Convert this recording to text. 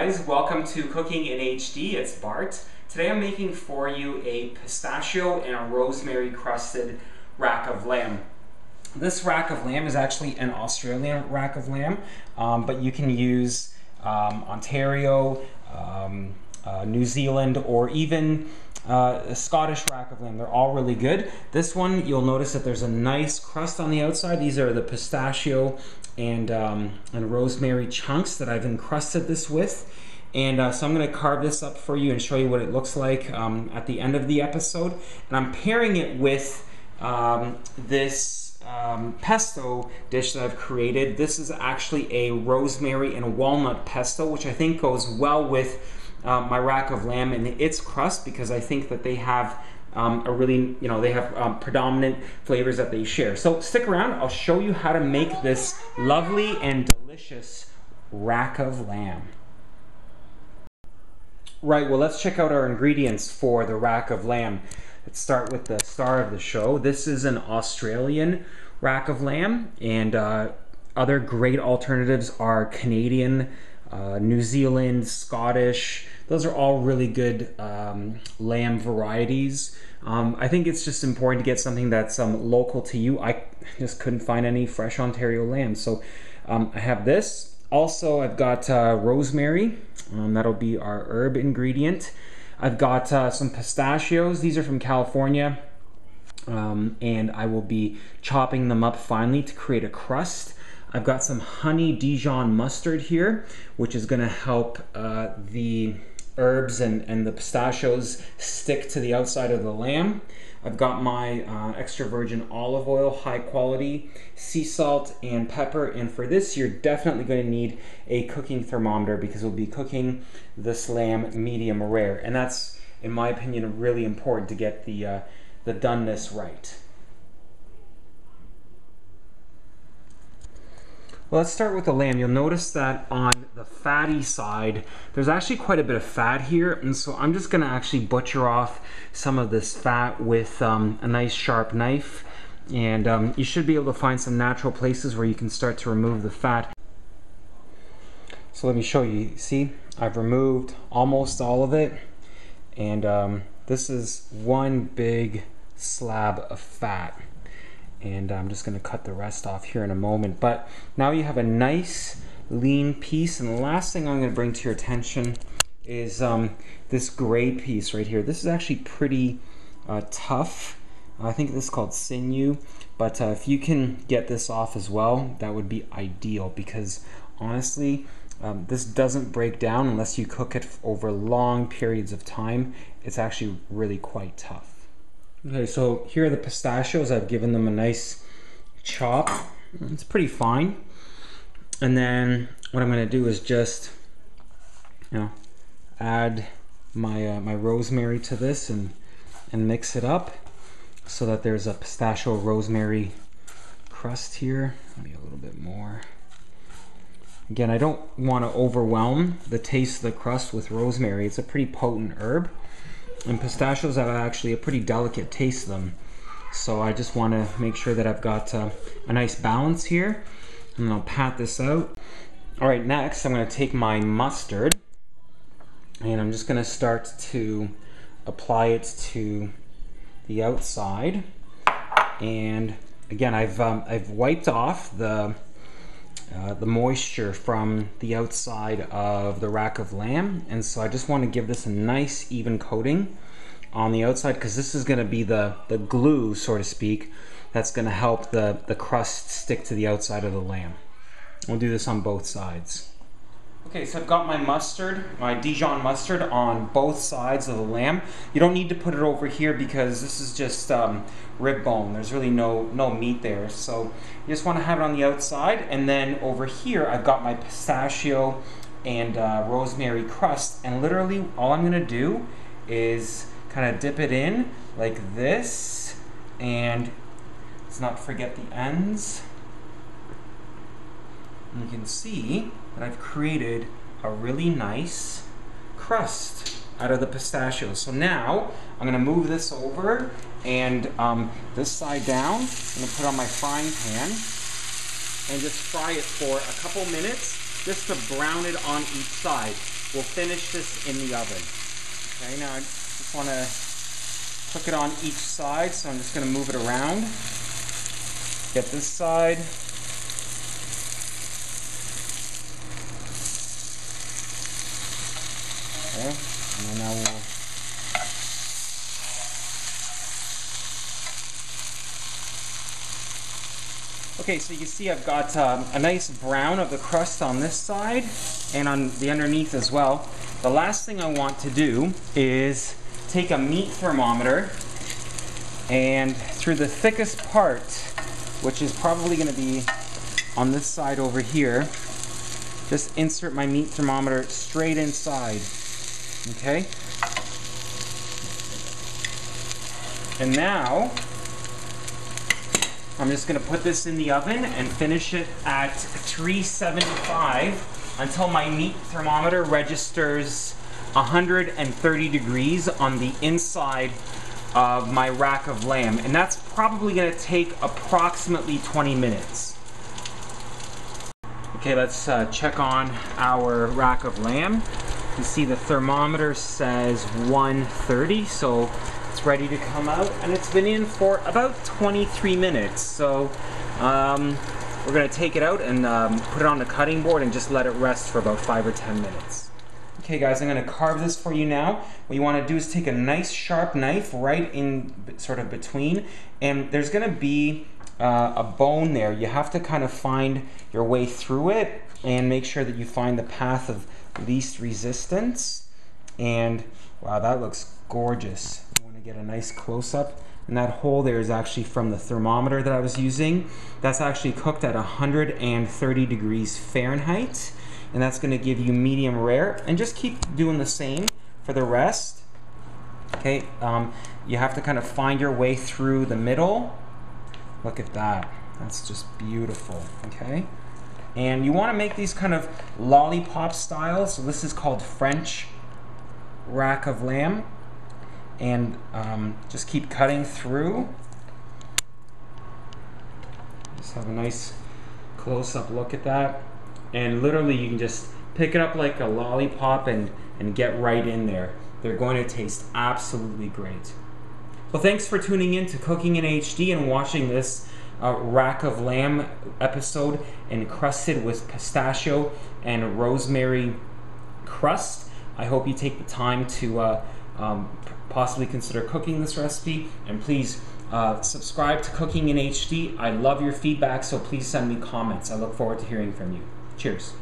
guys, welcome to Cooking in HD. It's Bart. Today I'm making for you a pistachio and a rosemary crusted rack of lamb. This rack of lamb is actually an Australian rack of lamb, but you can use Ontario, New Zealand, or even a Scottish rack of lamb. They're all really good. This one, you'll notice that there's a nice crust on the outside. These are the pistachio and rosemary chunks that I've encrusted this with. And so I'm going to carve this up for you and show you what it looks like at the end of the episode. And I'm pairing it with this pesto dish that I've created. This is actually a rosemary and walnut pesto, which I think goes well with my rack of lamb and its crust, because I think that they have a really, they have predominant flavors that they share. So stick around, I'll show you how to make this lovely and delicious rack of lamb. Right, well, let's check out our ingredients for the rack of lamb. Let's start with the star of the show. This is an Australian rack of lamb, and other great alternatives are Canadian, New Zealand, Scottish. Those are all really good lamb varieties. I think it's just important to get something that's local to you. I just couldn't find any fresh Ontario lamb, so I have this. Also, I've got rosemary. That'll be our herb ingredient. I've got some pistachios. These are from California, and I will be chopping them up finely to create a crust. I've got some honey Dijon mustard here, which is going to help the herbs and the pistachios stick to the outside of the lamb. I've got my extra virgin olive oil, high quality, sea salt and pepper. And for this, you're definitely going to need a cooking thermometer, because we'll be cooking this lamb medium rare. And that's, in my opinion, really important to get the doneness right. Well, let's start with the lamb. You'll notice that on the fatty side, there's actually quite a bit of fat here, and so I'm just going to actually butcher off some of this fat with a nice sharp knife, and you should be able to find some natural places where you can start to remove the fat. So let me show you. See, I've removed almost all of it, and this is one big slab of fat. And I'm just going to cut the rest off here in a moment. But now you have a nice lean piece, and the last thing I'm going to bring to your attention is this gray piece right here. This is actually pretty tough. I think this is called sinew, but if you can get this off as well, that would be ideal, because honestly, this doesn't break down unless you cook it over long periods of time. It's actually really quite tough. Okay, so here are the pistachios. I've given them a nice chop. It's pretty fine. And then what I'm going to do is just, add my my rosemary to this and mix it up so that there's a pistachio rosemary crust here. Maybe a little bit more. Again, I don't want to overwhelm the taste of the crust with rosemary. It's a pretty potent herb. And pistachios have actually a pretty delicate taste to them. So I just want to make sure that I've got a nice balance here. And I'll pat this out. Alright, next I'm going to take my mustard. And I'm just going to start to apply it to the outside. And again, I've wiped off the moisture from the outside of the rack of lamb, and so I just want to give this a nice even coating on the outside, because this is going to be the glue, so to speak, that's going to help the crust stick to the outside of the lamb. We'll do this on both sides. Okay, so I've got my mustard, my Dijon mustard, on both sides of the lamb. You don't need to put it over here because this is just rib bone. There's really no meat there. So you just want to have it on the outside. And then over here, I've got my pistachio and rosemary crust. And literally all I'm going to do is kind of dip it in like this. And let's not forget the ends. And you can see that I've created a really nice crust out of the pistachios. So now I'm going to move this over, and this side down, I'm going to put on my frying pan and just fry it for a couple minutes just to brown it on each side. we'll finish this in the oven. Okay, now I just want to cook it on each side, so I'm just going to move it around. Get this side. Okay, and then I will Okay, so you can see I've got a nice brown of the crust on this side and on the underneath as well. The last thing I want to do is take a meat thermometer and through the thickest part, which is probably going to be on this side over here, just insert my meat thermometer straight inside. Okay? And now I'm just going to put this in the oven and finish it at 375 until my meat thermometer registers 130 degrees on the inside of my rack of lamb. And that's probably going to take approximately 20 minutes. Okay, let's check on our rack of lamb. You see the thermometer says 130, so it's ready to come out, and it's been in for about 23 minutes. So we're going to take it out and put it on the cutting board and just let it rest for about 5 or 10 minutes. Okay guys, I'm going to carve this for you now. What you want to do is take a nice sharp knife right in sort of between, and there's going to be a bone there. You have to kind of find your way through it and make sure that you find the path of least resistance. And wow, that looks gorgeous. Get a nice close-up, and that hole there is actually from the thermometer that I was using. That's actually cooked at 130 degrees Fahrenheit, and that's going to give you medium rare. And just keep doing the same for the rest. Okay, you have to kind of find your way through the middle. Look at that, that's just beautiful. Okay, and you want to make these kind of lollipop style, so this is called French rack of lamb. And just keep cutting through. Just have a nice close-up look at that. And literally you can just pick it up like a lollipop and get right in there. They're going to taste absolutely great. Well, thanks for tuning in to Cooking in HD and watching this rack of lamb episode encrusted with pistachio and rosemary crust. I hope you take the time to possibly consider cooking this recipe, and please subscribe to Cooking in HD. I love your feedback, so please send me comments. I look forward to hearing from you. Cheers.